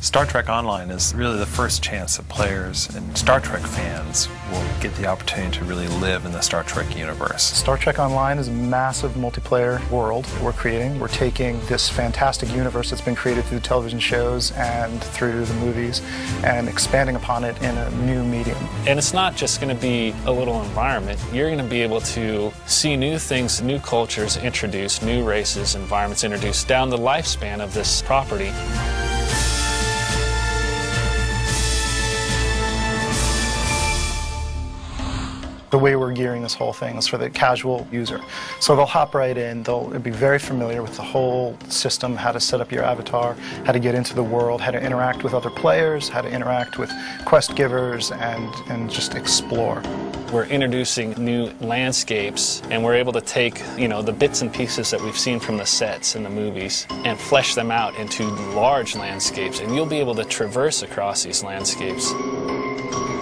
Star Trek Online is really the first chance that players and Star Trek fans will get the opportunity to really live in the Star Trek universe. Star Trek Online is a massive multiplayer world that we're creating. We're taking this fantastic universe that's been created through television shows and through the movies and expanding upon it in a new medium. And it's not just going to be a little environment. You're going to be able to see new things, new cultures introduced, new races, environments introduced down the lifespan of this property. The way we're gearing this whole thing is for the casual user. So they'll hop right in, they'll be very familiar with the whole system, how to set up your avatar, how to get into the world, how to interact with other players, how to interact with quest givers, and just explore. We're introducing new landscapes, and we're able to take, the bits and pieces that we've seen from the sets in the movies and flesh them out into large landscapes, and you'll be able to traverse across these landscapes.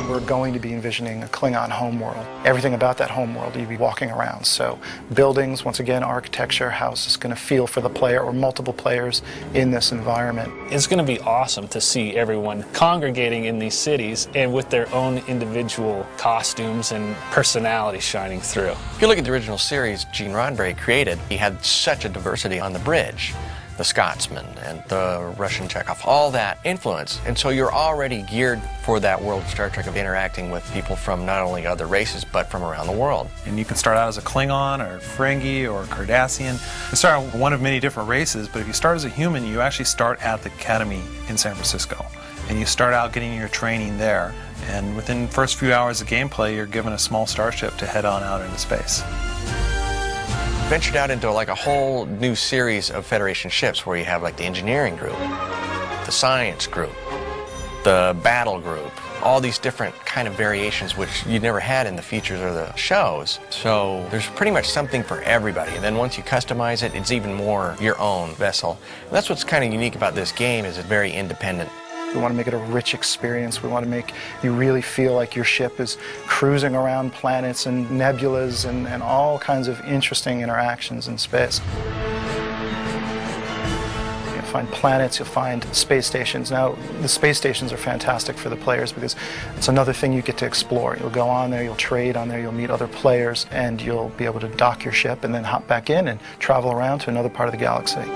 We're going to be envisioning a Klingon homeworld. Everything about that homeworld you'll be walking around. So buildings, once again, architecture, how is this going to feel for the player or multiple players in this environment. It's going to be awesome to see everyone congregating in these cities and with their own individual costumes and personality shining through. If you look at the original series Gene Roddenberry created, he had such a diversity on the bridge. The Scotsman and the Russian Chekhov, all that influence. And so you're already geared for that world of Star Trek of interacting with people from not only other races, but from around the world. And you can start out as a Klingon or Ferengi or Cardassian. You can start out one of many different races, but if you start as a human, you actually start at the Academy in San Francisco. And you start out getting your training there. And within the first few hours of gameplay, you're given a small starship to head on out into space. Ventured out into like a whole new series of Federation ships where you have like the engineering group, the science group, the battle group, all these different kind of variations which you never had in the features or the shows. So there's pretty much something for everybody. And then once you customize it, it's even more your own vessel. And that's what's kind of unique about this game, is it's very independent. We want to make it a rich experience. We want to make you really feel like your ship is cruising around planets and nebulas and all kinds of interesting interactions in space. You'll find planets, you'll find space stations. Now, the space stations are fantastic for the players because it's another thing you get to explore. You'll go on there, you'll trade on there, you'll meet other players, and you'll be able to dock your ship and then hop back in and travel around to another part of the galaxy.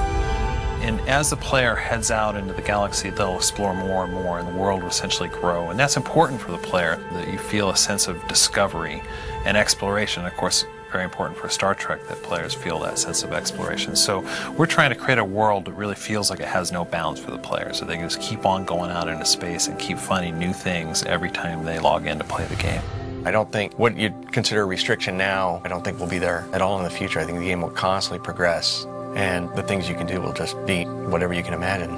And as the player heads out into the galaxy, they'll explore more and more, and the world will essentially grow. And that's important for the player, that you feel a sense of discovery and exploration. Of course, very important for Star Trek that players feel that sense of exploration. So we're trying to create a world that really feels like it has no bounds for the players, so they can just keep on going out into space and keep finding new things every time they log in to play the game. I don't think what you'd consider a restriction now, I don't think will be there at all in the future. I think the game will constantly progress, and the things you can do will just be whatever you can imagine.